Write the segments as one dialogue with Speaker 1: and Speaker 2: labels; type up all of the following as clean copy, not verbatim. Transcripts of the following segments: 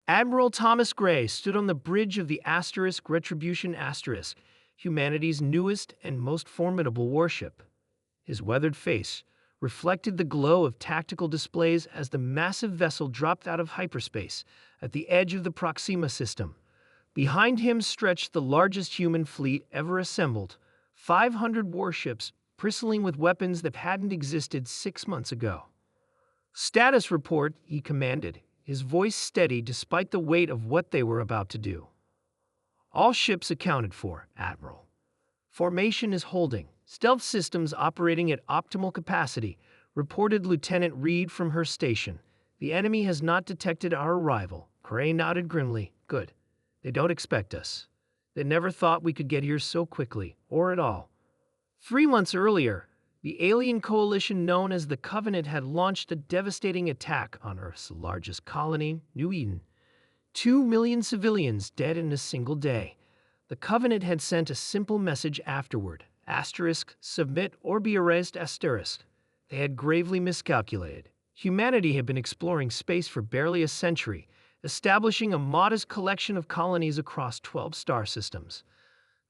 Speaker 1: Admiral Thomas Gray stood on the bridge of the Retribution *, humanity's newest and most formidable warship. His weathered face reflected the glow of tactical displays as the massive vessel dropped out of hyperspace at the edge of the Proxima system. Behind him stretched the largest human fleet ever assembled, 500 warships bristling with weapons that hadn't existed 6 months ago. "Status report," he commanded, his voice steady despite the weight of what they were about to do. "All ships accounted for, Admiral. Formation is holding. Stealth systems operating at optimal capacity," reported Lieutenant Reed from her station. "The enemy has not detected our arrival." Gray nodded grimly. "Good. They don't expect us. They never thought we could get here so quickly, or at all." 3 months earlier, the alien coalition known as the Covenant had launched a devastating attack on Earth's largest colony, New Eden. 2 million civilians dead in a single day. The Covenant had sent a simple message afterward: submit or be erased. They had gravely miscalculated. Humanity had been exploring space for barely a century, establishing a modest collection of colonies across 12 star systems.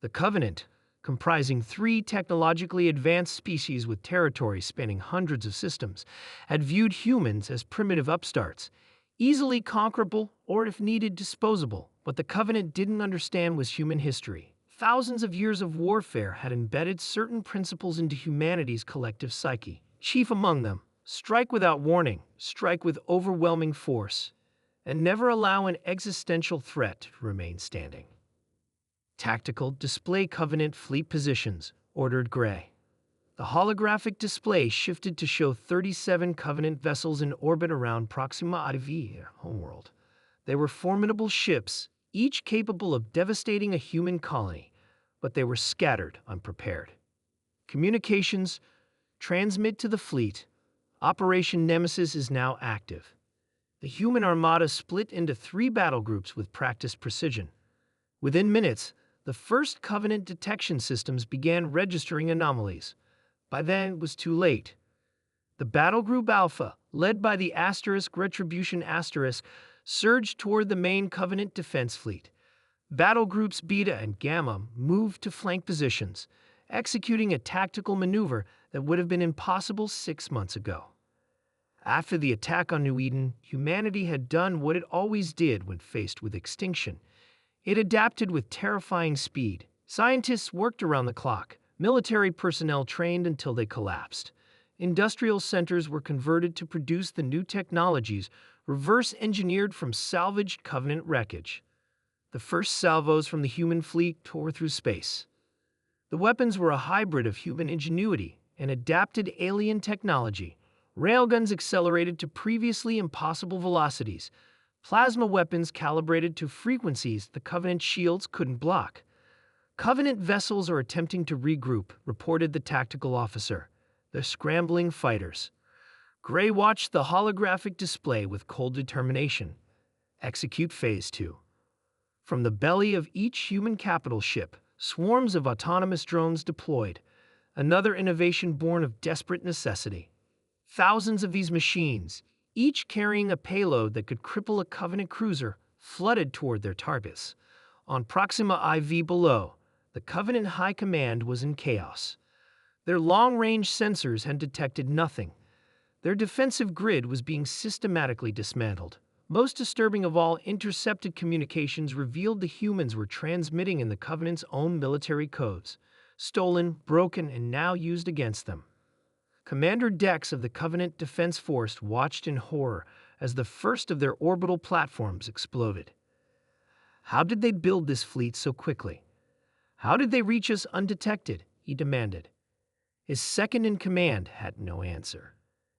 Speaker 1: The Covenant, comprising 3 technologically advanced species with territory spanning hundreds of systems, had viewed humans as primitive upstarts, easily conquerable or, if needed, disposable. What the Covenant didn't understand was human history. Thousands of years of warfare had embedded certain principles into humanity's collective psyche. Chief among them: strike without warning, strike with overwhelming force, and never allow an existential threat to remain standing. "Tactical display Covenant fleet positions," ordered Gray. The holographic display shifted to show 37 Covenant vessels in orbit around Proxima IV, homeworld. They were formidable ships, each capable of devastating a human colony, but they were scattered, unprepared. "Communications, transmit to the fleet. Operation Nemesis is now active." The human armada split into 3 battle groups with practiced precision. Within minutes, the first Covenant detection systems began registering anomalies. By then, it was too late. The Battle Group Alpha, led by the Retribution surged toward the main Covenant defense fleet. Battle Groups Beta and Gamma moved to flank positions, executing a tactical maneuver that would have been impossible 6 months ago. After the attack on New Eden, humanity had done what it always did when faced with extinction. It adapted with terrifying speed. Scientists worked around the clock. Military personnel trained until they collapsed. Industrial centers were converted to produce the new technologies reverse-engineered from salvaged Covenant wreckage. The first salvos from the human fleet tore through space. The weapons were a hybrid of human ingenuity and adapted alien technology. Railguns accelerated to previously impossible velocities. Plasma weapons calibrated to frequencies the Covenant shields couldn't block. "Covenant vessels are attempting to regroup," reported the tactical officer. "They're scrambling fighters." Gray watched the holographic display with cold determination. Execute Phase 2. From the belly of each human capital ship, swarms of autonomous drones deployed, another innovation born of desperate necessity. Thousands of these machines, each carrying a payload that could cripple a Covenant cruiser, flooded toward their targets. On Proxima IV below, the Covenant High Command was in chaos. Their long-range sensors had detected nothing. Their defensive grid was being systematically dismantled. Most disturbing of all, intercepted communications revealed the humans were transmitting in the Covenant's own military codes, stolen, broken, and now used against them. Commander Dex of the Covenant Defense Force watched in horror as the first of their orbital platforms exploded. How did they build this fleet so quickly? How did they reach us undetected? He demanded. His second-in-command had no answer.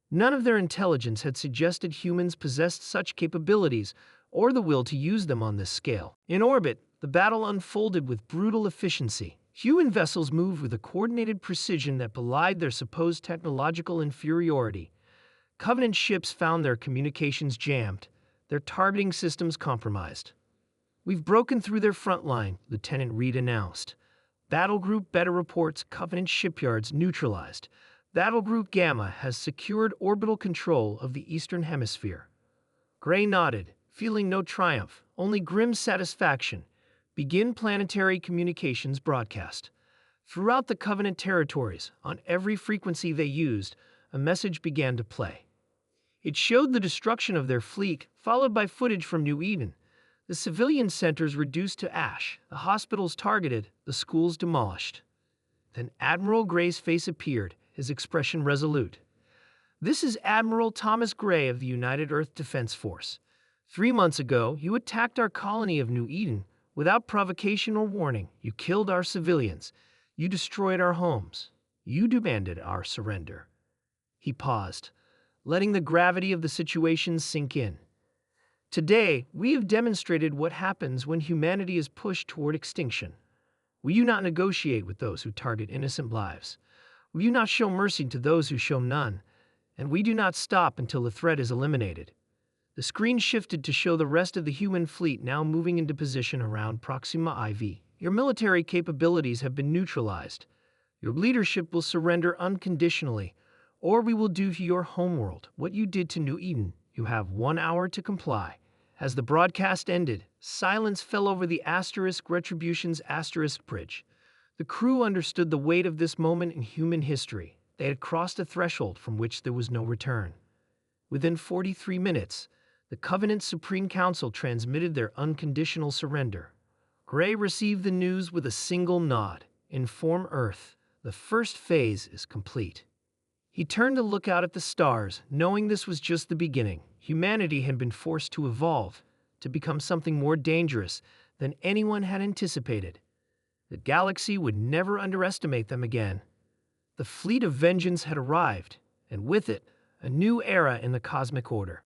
Speaker 1: None of their intelligence had suggested humans possessed such capabilities or the will to use them on this scale. In orbit, the battle unfolded with brutal efficiency. Human vessels moved with a coordinated precision that belied their supposed technological inferiority. Covenant ships found their communications jammed, their targeting systems compromised. "We've broken through their front line," Lieutenant Reed announced. "Battle Group Beta reports Covenant shipyards neutralized. Battle Group Gamma has secured orbital control of the Eastern Hemisphere." Gray nodded, Feeling no triumph, only grim satisfaction, begin planetary communications broadcast. Throughout the Covenant territories, on every frequency they used, a message began to play. It showed the destruction of their fleet, followed by footage from New Eden. The civilian centers reduced to ash, the hospitals targeted, the schools demolished. Then Admiral Gray's face appeared, his expression resolute. "This is Admiral Thomas Gray of the United Earth Defense Force. 3 months ago, you attacked our colony of New Eden without provocation or warning. You killed our civilians. You destroyed our homes. You demanded our surrender." He paused, letting the gravity of the situation sink in. "Today, we have demonstrated what happens when humanity is pushed toward extinction. We do not negotiate with those who target innocent lives. We do not show mercy to those who show none. And we do not stop until the threat is eliminated." The screen shifted to show the rest of the human fleet now moving into position around Proxima IV. "Your military capabilities have been neutralized. Your leadership will surrender unconditionally, or we will do to your homeworld what you did to New Eden. You have 1 hour to comply." As the broadcast ended, silence fell over the Retribution's bridge. The crew understood the weight of this moment in human history. They had crossed a threshold from which there was no return. Within 43 minutes, the Covenant's Supreme Council transmitted their unconditional surrender. Gray received the news with a single nod. "Inform Earth. The first phase is complete." He turned to look out at the stars, knowing this was just the beginning. Humanity had been forced to evolve, to become something more dangerous than anyone had anticipated. The galaxy would never underestimate them again. The fleet of vengeance had arrived, and with it, a new era in the cosmic order.